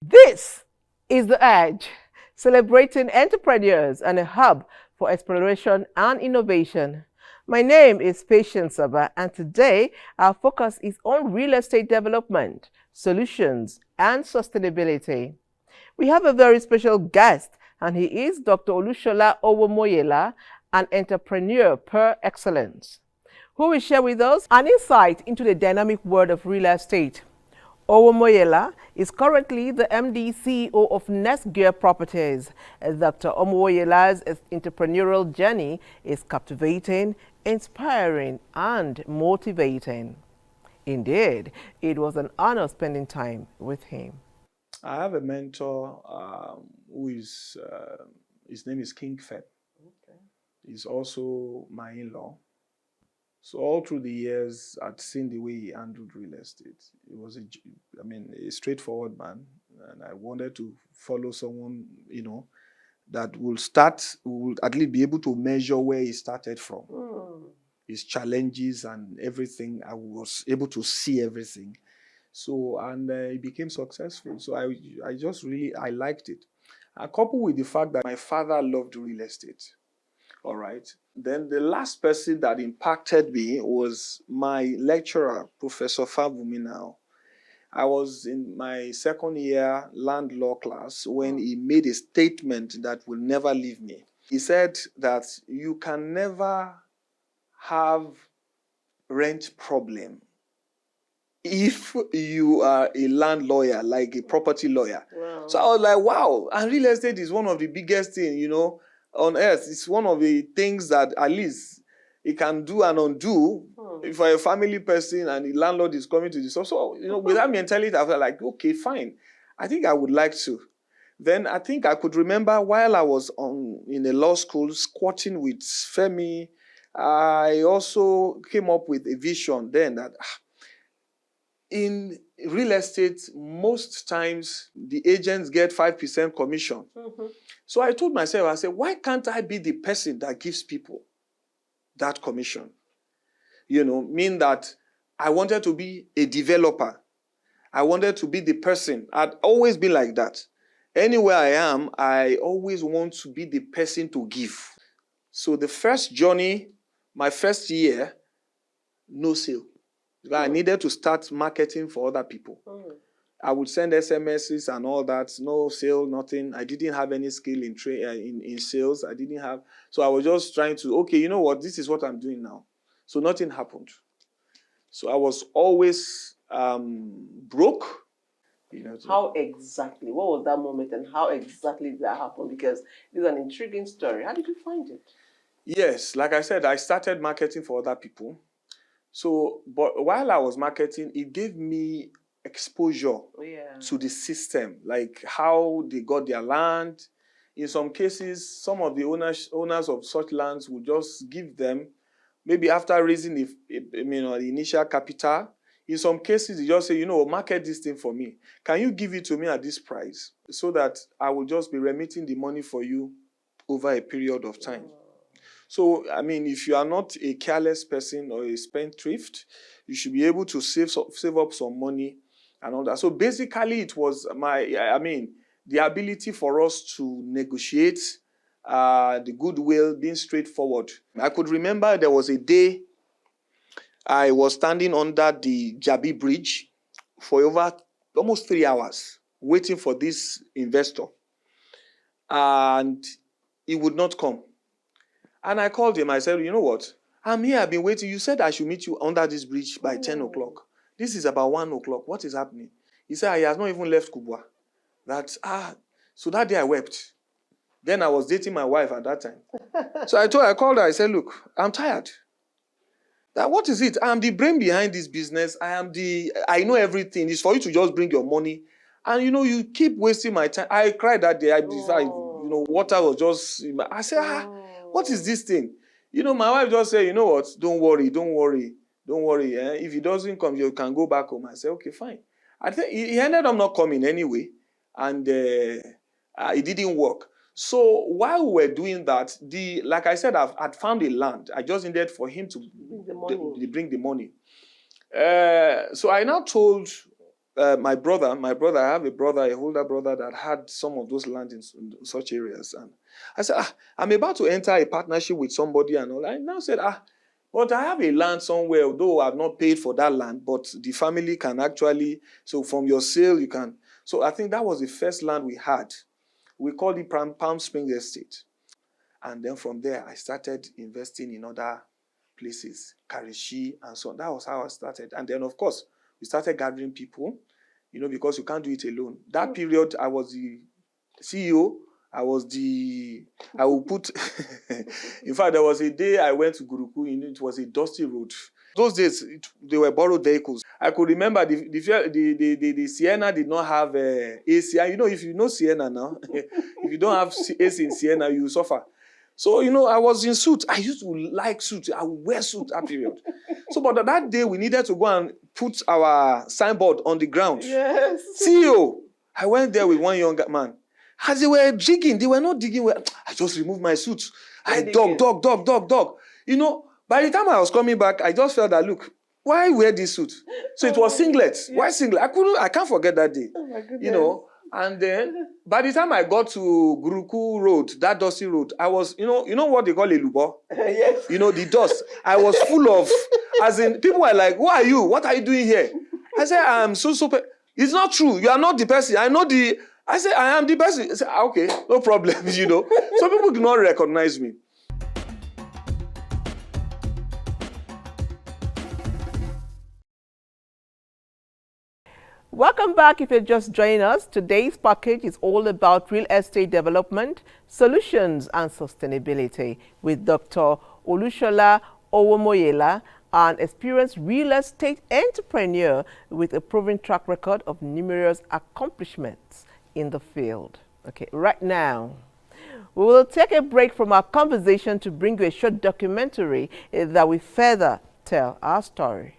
This is The Edge, celebrating entrepreneurs and a hub for exploration and innovation. My name is Patience Saba, and today our focus is on real estate development, solutions, and sustainability. We have a very special guest, and he is Dr. Olusola Owomoyela, an entrepreneur per excellence, who will share with us an insight into the dynamic world of real estate. Owomoyela is currently the MD CEO of Next Gear Properties. Dr. Owomoyela's entrepreneurial journey is captivating, inspiring, and motivating. Indeed, it was an honor spending time with him. I have a mentor who is, his name is King Fed. Okay. He's also my in-law. So all through the years, I'd seen the way he handled real estate. He was a straightforward man, and I wanted to follow someone, that will at least be able to measure where he started from, his challenges and everything. I was able to see everything. So, and he became successful. So I just really liked it. And coupled with the fact that my father loved real estate. All right. Then the last person that impacted me was my lecturer, Professor Fabumi now. I was in my second year land law class when he made a statement that will never leave me. He said that you can never have rent problem if you are a land lawyer, like a property lawyer. Wow. So I was like, wow. And real estate is one of the biggest things, on earth. It's one of the things that at least it can do and undo. If you're a family person and the landlord is coming to this. So with that mentality, I was like, okay, fine. I think I would like to. Then I think I could remember while I was in a law school squatting with Femi, I also came up with a vision then that in real estate, most times the agents get 5% commission. So I told myself, I said, why can't I be the person that gives people that commission? Mean that I wanted to be a developer. I wanted to be the person. I'd always been like that. Anywhere I am, I always want to be the person to give. So the first journey, my first year, no sale. I needed to start marketing for other people. I would send SMSs and all that, no sale, nothing. I didn't have any skill in sales. I didn't have, so I was just trying to, okay, you know what, this is what I'm doing now. So nothing happened. So I was always broke. How exactly? What was that moment and how exactly did that happen? Because it's an intriguing story. How did you find it? Yes, like I said, I started marketing for other people. So, but while I was marketing, it gave me exposure to the system, like how they got their land. In some cases, some of the owners of such lands would just give them, maybe after raising the initial capital. In some cases, you just say, market this thing for me. Can you give it to me at this price so that I will just be remitting the money for you over a period of time? So, if you are not a careless person or a spendthrift, you should be able to save up some money and all that. So basically, it was the ability for us to negotiate, the goodwill, being straightforward. I could remember there was a day I was standing under the Jabi Bridge for over almost 3 hours, waiting for this investor. And he would not come. And I called him. I said, you know what? I'm here. I've been waiting. You said I should meet you under this bridge by 10 o'clock. This is about 1 o'clock. What is happening? He said, he has not even left Kubwa. So that day I wept. Then I was dating my wife at that time. So I called her. I said, look, I'm tired. What is it? I'm the brain behind this business. I know everything. It's for you to just bring your money. And you keep wasting my time. I cried that day. I decided, water was just, I said, what is this thing? My wife just said, you know what? Don't worry. If he doesn't come, you can go back home. I said, okay, fine. I think he ended up not coming anyway. And it didn't work. So while we were doing that, like I said, I'd found a land. I just needed for him to bring the money. So I now told my brother, I have a brother, an older brother that had some of those land in such areas. And I said, I'm about to enter a partnership with somebody and all. I now said, but I have a land somewhere, although I've not paid for that land, but the family can actually, so from your sale, you can. So I think that was the first land we had. We called it Palm Springs Estate. And then from there, I started investing in other places, Karishi and so on. That was how I started. And then, of course, we started gathering people, because you can't do it alone. That period, I was the CEO. I will put, in fact, there was a day I went to Guruku, it was a dusty road. Those days, they were borrowed vehicles. I could remember the Sienna did not have AC. And if you know Sienna now, if you don't have AC in Sienna, you suffer. So, I was in suit. I used to like suit. I would wear suit that period. So, but that day, we needed to go and put our signboard on the ground. Yes. CEO. I went there with one young man. As they were digging, they were not digging well. I just removed my suit. I dug. By the time I was coming back, I just felt that, look, why wear this suit? So it was singlet. Yeah. Why singlet? I can't forget that day. Oh my goodness. And then by the time I got to Guruku Road, that dusty road, I was, you know what they call a lubo? Yes. The dust. I was full of, as in, people were like, who are you? What are you doing here? I said, I'm so. It's not true. You are not the person. I said, I am the person. I said, okay, no problem, So people do not recognize me. Welcome back. If you're just joining us, today's package is all about real estate development, solutions and sustainability with Dr. Olusola Owomoyela, an experienced real estate entrepreneur with a proven track record of numerous accomplishments in the field. Okay, right now, we will take a break from our conversation to bring you a short documentary that will further tell our story.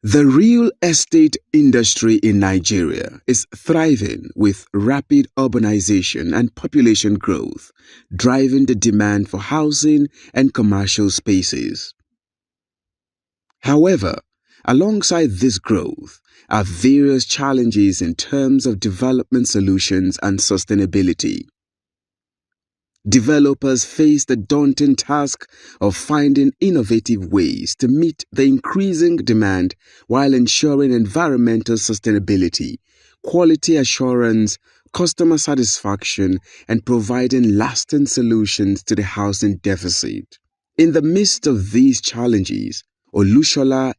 The real estate industry in Nigeria is thriving with rapid urbanization and population growth, driving the demand for housing and commercial spaces. However, alongside this growth are various challenges in terms of development solutions and sustainability. Developers face the daunting task of finding innovative ways to meet the increasing demand while ensuring environmental sustainability, quality assurance, customer satisfaction, and providing lasting solutions to the housing deficit. In the midst of these challenges, Olusola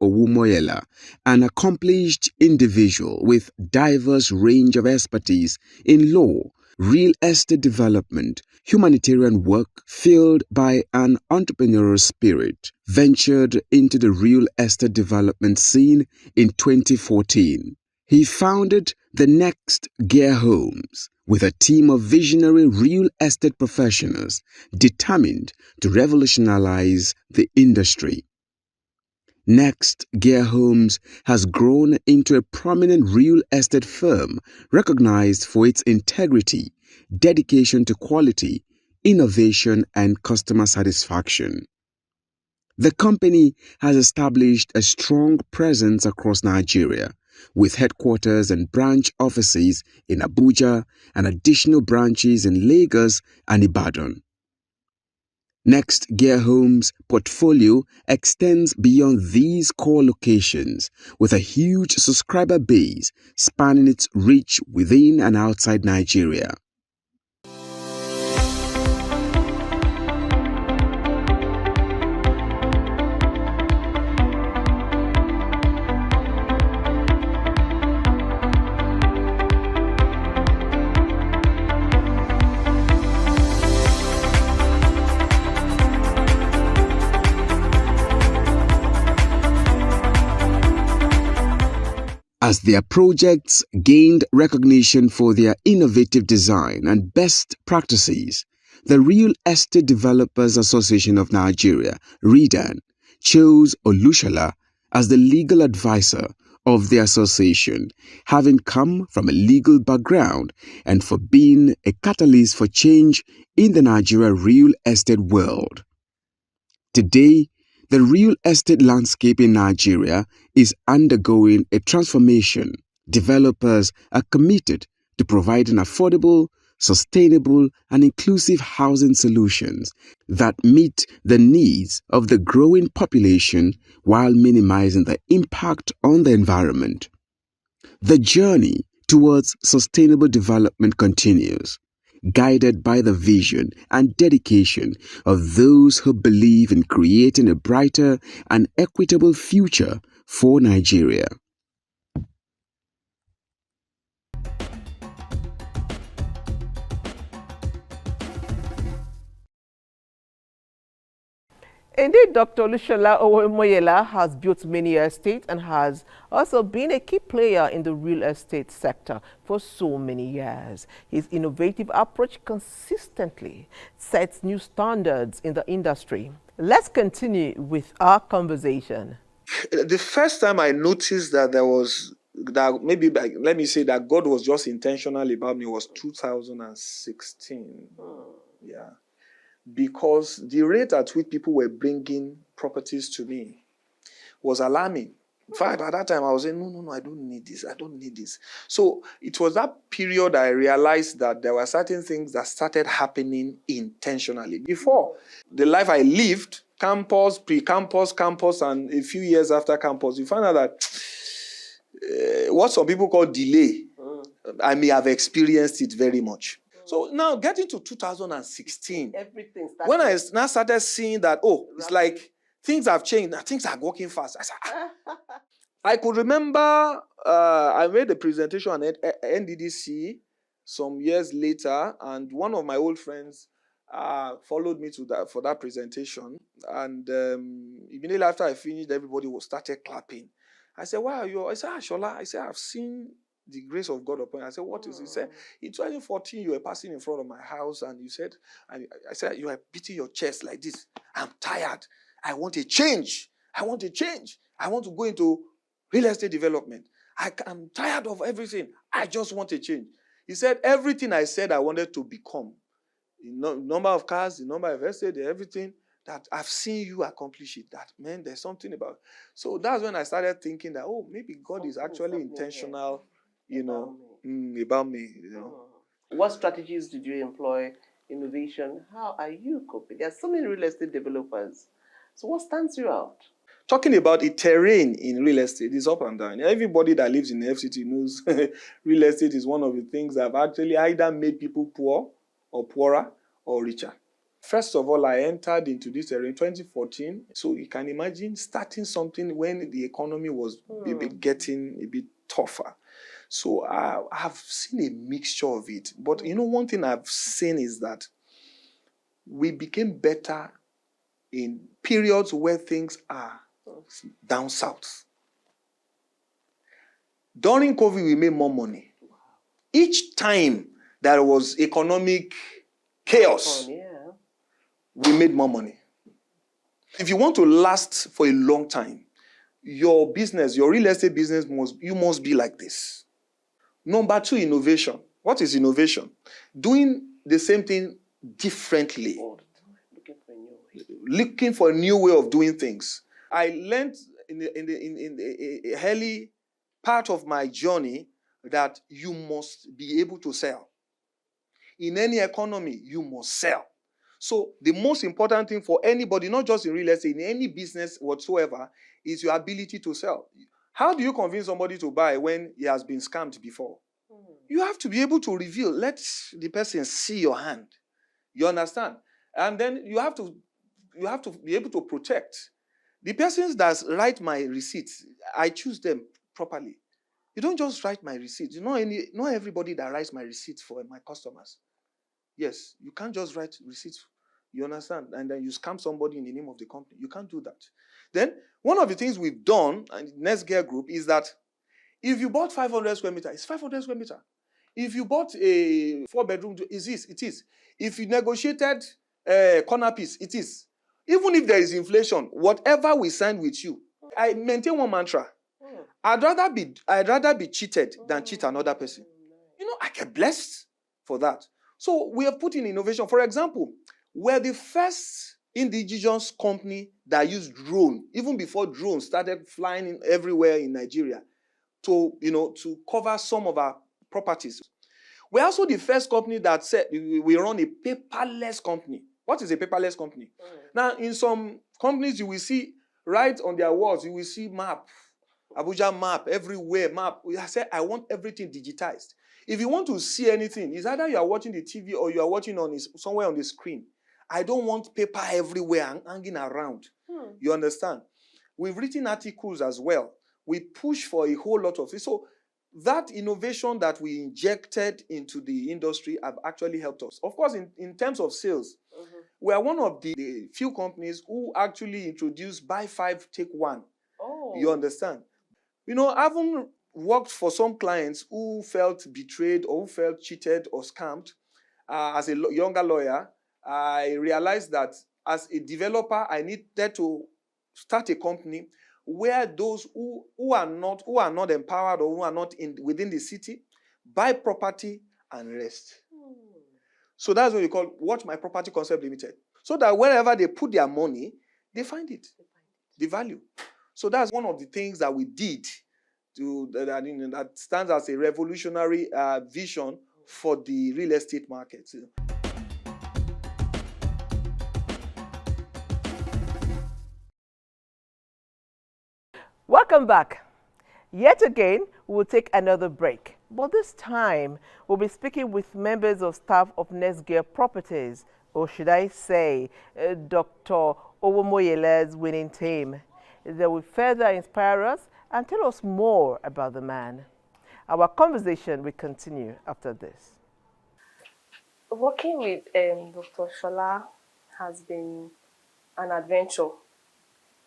Owomoyela, an accomplished individual with diverse range of expertise in law, real estate development, humanitarian work, fueled by an entrepreneurial spirit, ventured into the real estate development scene in 2014. He founded the Next Gear Homes with a team of visionary real estate professionals determined to revolutionize the industry. Next Gear Homes has grown into a prominent real estate firm recognized for its integrity, dedication to quality, innovation, and customer satisfaction. The company has established a strong presence across Nigeria, with headquarters and branch offices in Abuja and additional branches in Lagos and Ibadan. Next Gear Homes' portfolio extends beyond these core locations with a huge subscriber base spanning its reach within and outside Nigeria. As their projects gained recognition for their innovative design and best practices, the Real Estate Developers Association of Nigeria, REDAN, chose Olusola as the legal advisor of the association, having come from a legal background and for being a catalyst for change in the Nigeria real estate world. Today, The real estate landscape in Nigeria is undergoing a transformation. Developers are committed to providing affordable, sustainable, and inclusive housing solutions that meet the needs of the growing population while minimizing the impact on the environment. The journey towards sustainable development continues, guided by the vision and dedication of those who believe in creating a brighter and equitable future for Nigeria. Indeed, Dr. Olusola Owomoyela has built many estates and has also been a key player in the real estate sector for so many years. His innovative approach consistently sets new standards in the industry. Let's continue with our conversation. The first time I noticed that let me say that God was just intentional about me was 2016. Yeah. Because the rate at which people were bringing properties to me was alarming. In fact, at that time, I was saying, no, I don't need this. I don't need this. So it was that period I realized that there were certain things that started happening intentionally. Before, the life I lived, campus, pre-campus, campus, and a few years after campus, you find out that what some people call delay, I may have experienced it very much. So now getting to 2016, when I now started seeing that, it's like things have changed, things are working fast. I said, I could remember I made a presentation at NDDC some years later, and one of my old friends followed me for that presentation. And immediately after I finished, everybody started clapping. I said, why are you? I said, Shola, I've seen the grace of God upon you. I said, what is it? He said, in 2014, you were passing in front of my house and you said, I said, you are beating your chest like this. I'm tired. I want a change. I want to go into real estate development. I'm tired of everything. I just want a change. He said, everything I said I wanted to become, the number of cars, the number of estates, everything, that I've seen you accomplish it. That, man, there's something about it. So that's when I started thinking that, maybe God is actually intentional, about me. What strategies did you employ? Innovation? How are you coping? There are so many real estate developers. So what stands you out? Talking about the terrain in real estate is up and down. Everybody that lives in the FCT knows real estate is one of the things that have actually either made people poor or poorer or richer. First of all, I entered into this area in 2014. So you can imagine starting something when the economy was getting a bit tougher. So I have seen a mixture of it. But one thing I've seen is that we became better in periods where things are down south. During COVID, we made more money. Each time there was economic chaos, we made more money. If you want to last for a long time, your business, your real estate business, must be like this. Number 2, innovation. What is innovation? Doing the same thing differently. Looking for a new way of doing things. I learned in the early part of my journey that you must be able to sell. In any economy, you must sell. So the most important thing for anybody, not just in real estate, in any business whatsoever, is your ability to sell. How do you convince somebody to buy when he has been scammed before? You have to be able to reveal. Let the person see your hand. You understand? And then you have to be able to protect. The persons that write my receipts, I choose them properly. You don't just write my receipts. Not everybody that writes my receipts for my customers. Yes, you can't just write receipts. You understand? And then you scam somebody in the name of the company. You can't do that. Then, one of the things we've done, and Next Gear Group, is that if you bought 500 square meters, it's 500 square meters. If you bought a 4-bedroom, it is. If you negotiated a corner piece, it is. Even if there is inflation, whatever we sign with you, I maintain one mantra. I'd rather be cheated than cheat another person. I get blessed for that. So we have put in innovation. For example, we're the first indigenous company that used drone, even before drones started flying in everywhere in Nigeria, to cover some of our properties. We're also the first company that said we run a paperless company. What is a paperless company? Now, in some companies, you will see right on their walls, you will see map, Abuja map, everywhere map. I said, I want everything digitized. If you want to see anything, it's either you are watching the TV or you are watching somewhere on the screen. I don't want paper everywhere hanging around. You understand? We've written articles as well. We push for a whole lot of things. So that innovation that we injected into the industry have actually helped us. Of course, in terms of sales, we are one of the few companies who actually introduced buy 5, take 1. Oh. You understand? I haven't worked for some clients who felt betrayed or who felt cheated or scammed. As a younger lawyer, I realized that as a developer, I needed to start a company where those who are not empowered or who are not within the city buy property and rest. So that's what we call Watch My Property Concept Limited. So that wherever they put their money, they find it, the value. So that's one of the things that we did that stands as a revolutionary vision for the real estate market. Welcome back. Yet again, we'll take another break. But this time, we'll be speaking with members of staff of Next Gear Properties, or should I say, Dr. Owomoyela's winning team. They will further inspire us and tell us more about the man. Our conversation will continue after this. Working with Dr. Shola has been an adventure,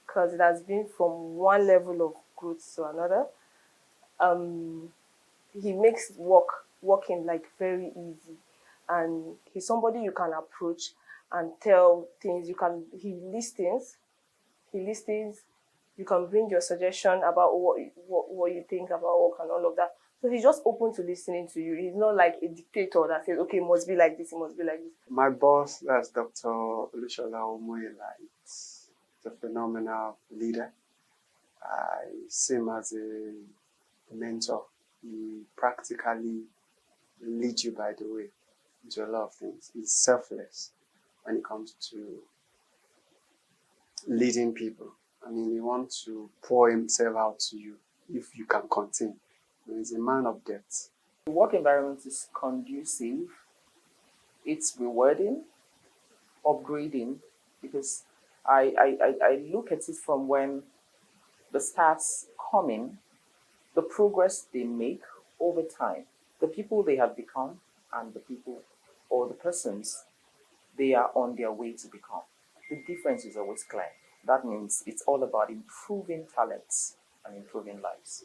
because it has been from one level of growth to another. He makes working like very easy, and he's somebody you can approach and tell things. He listens. You can bring your suggestion about what you think about work and all of that. So he's just open to listening to you. He's not like a dictator that says, okay, it must be like this, it must be like this. My boss, that's Dr. Olusola Owomoyela. It's a phenomenal leader. I see him as a mentor. He practically leads you by the way into a lot of things. He's selfless when it comes to leading people. I mean, he wants to pour himself out to you if you can contain. He's a man of depth. The work environment is conducive. It's rewarding, upgrading, because I look at it from when the staffs come in, the progress they make over time, the people they have become, and the people or the persons they are on their way to become. The difference is always clear. That means it's all about improving talents and improving lives.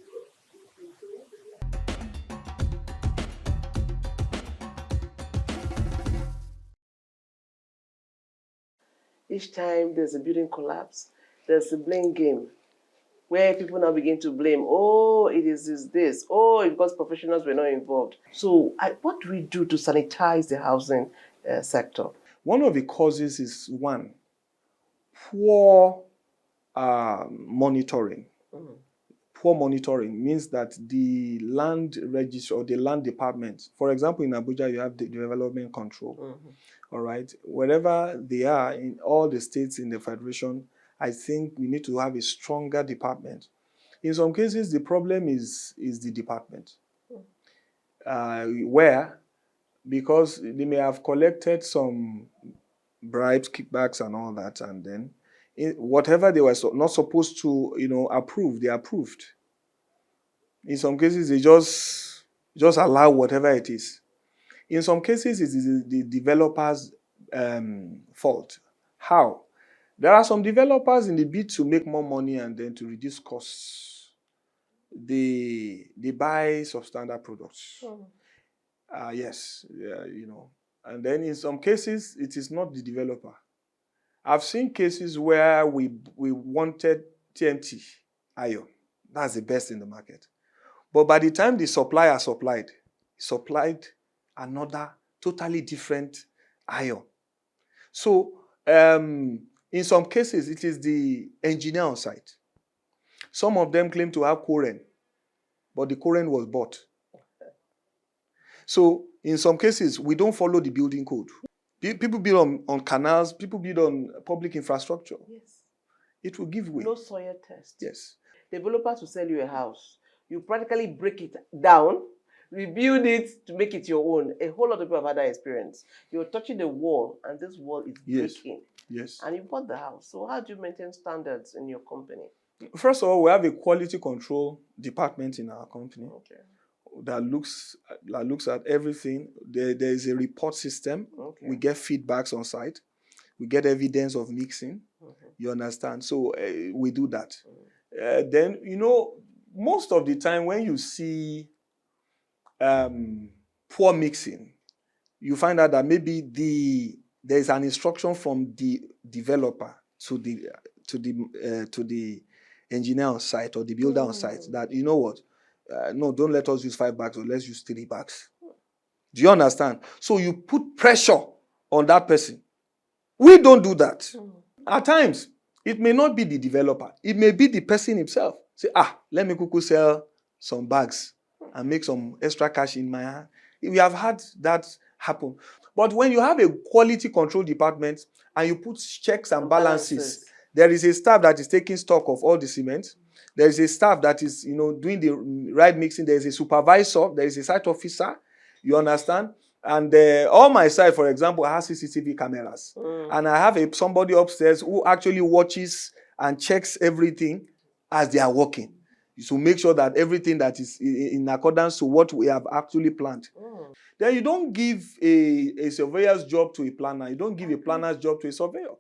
Each time there's a building collapse, there's a blame game where people now begin to blame, oh, it is this, oh, because professionals were not involved. So what do we do to sanitize the housing sector? One of the causes is, one, poor monitoring. Poor monitoring means that the land register or the land department, for example, in Abuja, you have the development control. All right. Wherever they are in all the states in the federation, I think we need to have a stronger department. In some cases, the problem is the department. Where, because they may have collected some bribes, kickbacks, and all that, and then whatever they were not supposed to, approve, they approved. In some cases, they just allow whatever it is. In some cases, it is the developer's fault. How? There are some developers in the bid to make more money and then to reduce costs. They buy substandard products. Yes, And then in some cases, it is not the developer. I've seen cases where we wanted TNT iron. That's the best in the market. But by the time the supplier supplied another totally different iron. So In some cases, it is the engineer on site. Some of them claim to have Koren, but the Koren was bought. So in some cases, we don't follow the building code. People build on canals, people build on public infrastructure. Yes. It will give way. No soil test. Yes. Developers will sell you a house. You practically break it down, rebuild it to make it your own. A whole lot of people have had that experience. You're touching the wall, and this wall is breaking. Yes. And you bought the house. So how do you maintain standards in your company? First of all, we have a quality control department in our company. Okay. That looks at everything. There is a report system. Okay. We get feedbacks on site. We get evidence of mixing. You understand? So we do that. Then, most of the time when you see poor mixing, you find out that maybe there is an instruction from the developer to the engineer on site or the builder on site that, you know what, no, don't let us use 5 bags, or let's use 3 bags. Do you understand? So you put pressure on that person. We don't do that. At times, it may not be the developer. It may be the person himself. Say, let me quickly sell some bags and make some extra cash in my hand. We have had that happen. But when you have a quality control department and you put checks and balances, there is a staff that is taking stock of all the cement. There is a staff that is, doing the right mixing. There is a supervisor. There is a site officer. You understand? And all my site, for example, has CCTV cameras. And I have somebody upstairs who actually watches and checks everything as they are working. So make sure that everything that is in accordance to what we have actually planned. Then you don't give a surveyor's job to a planner. You don't give a planner's job to a surveyor.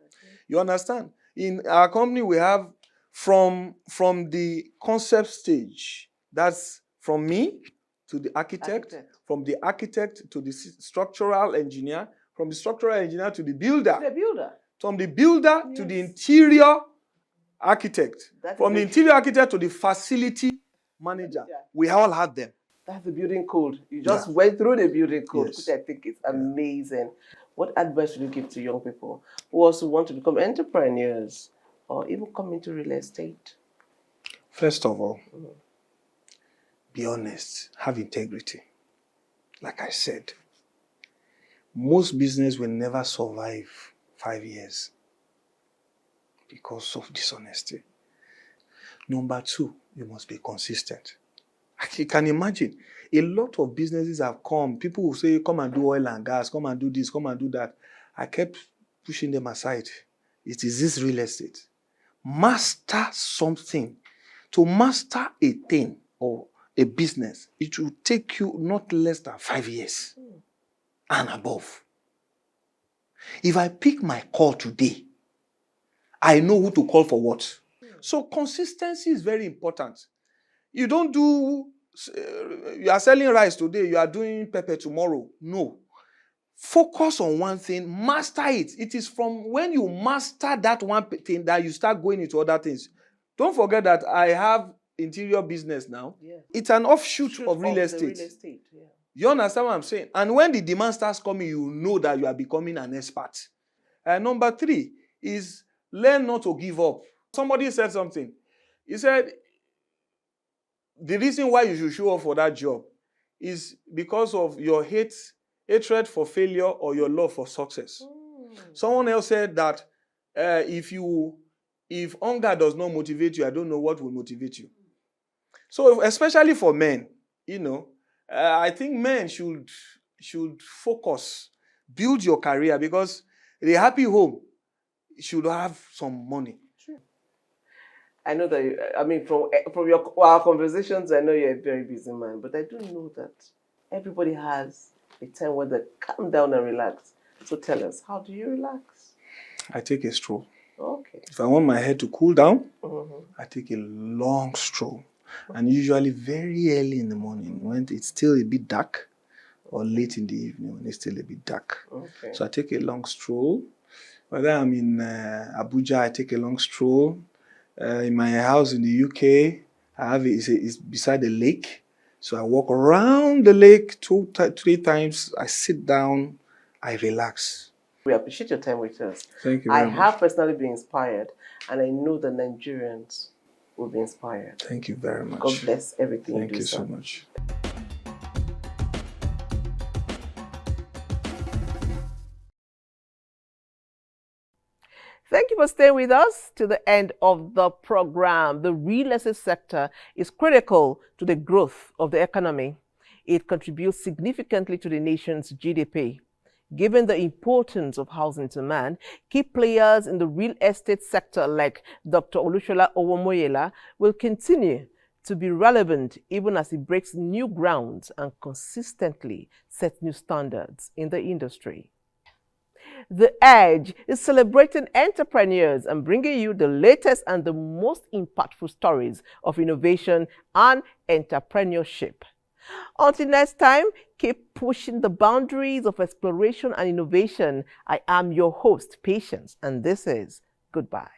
You understand? In our company, we have from the concept stage, that's from me to the architect, from the architect to the structural engineer, from the structural engineer to the builder, from the builder to the interior architect, from the interior architect to the facility manager. We all had them. That's the building code. You just went through the building code, which I think is amazing. What advice would you give to young people who also want to become entrepreneurs or even come into real estate? First of all, be honest, have integrity. Like I said, most business will never survive 5 years because of dishonesty. Number 2, you must be consistent. You can imagine, a lot of businesses have come. People will say, come and do oil and gas, come and do this, come and do that. I kept pushing them aside. It is this real estate. Master something. To master a thing or a business, it will take you not less than 5 years and above. If I pick my call today, I know who to call for what. So consistency is very important. You don't do, you are selling rice today, you are doing pepper tomorrow. No. Focus on one thing, master it. It is from when you master that one thing that you start going into other things. Don't forget that I have interior business now. It's an offshoot of real estate. You understand what I'm saying? And when the demand starts coming, you know that you are becoming an expert. Number 3 is learn not to give up. Somebody said something. He said, the reason why you should show up for that job is because of your hatred for failure or your love for success. Someone else said that if hunger does not motivate you, I don't know what will motivate you. So especially for men, I think men should focus, build your career, because the happy home should have some money. I know that, from our conversations, I know you're a very busy man, but I do know that everybody has a time where they calm down and relax. So tell us, how do you relax? I take a stroll. Okay. If I want my head to cool down, I take a long stroll. And usually very early in the morning, when it's still a bit dark, or late in the evening when it's still a bit dark. Okay. So I take a long stroll. Whether I'm in Abuja, I take a long stroll. In my house in the UK, it's beside the lake. So I walk around the lake 2-3 times. I sit down, I relax. We appreciate your time with us. Thank you I very much. have personally been inspired, and I know the Nigerians will be inspired. Thank you very much. God bless everything Thank you do, you so sir. much. Thank you for staying with us to the end of the program. The real estate sector is critical to the growth of the economy. It contributes significantly to the nation's GDP. Given the importance of housing demand, key players in the real estate sector like Dr. Olusola Owomoyela will continue to be relevant even as it breaks new grounds and consistently sets new standards in the industry. The Edge is celebrating entrepreneurs and bringing you the latest and the most impactful stories of innovation and entrepreneurship. Until next time, keep pushing the boundaries of exploration and innovation. I am your host, Patience, and this is Goodbye.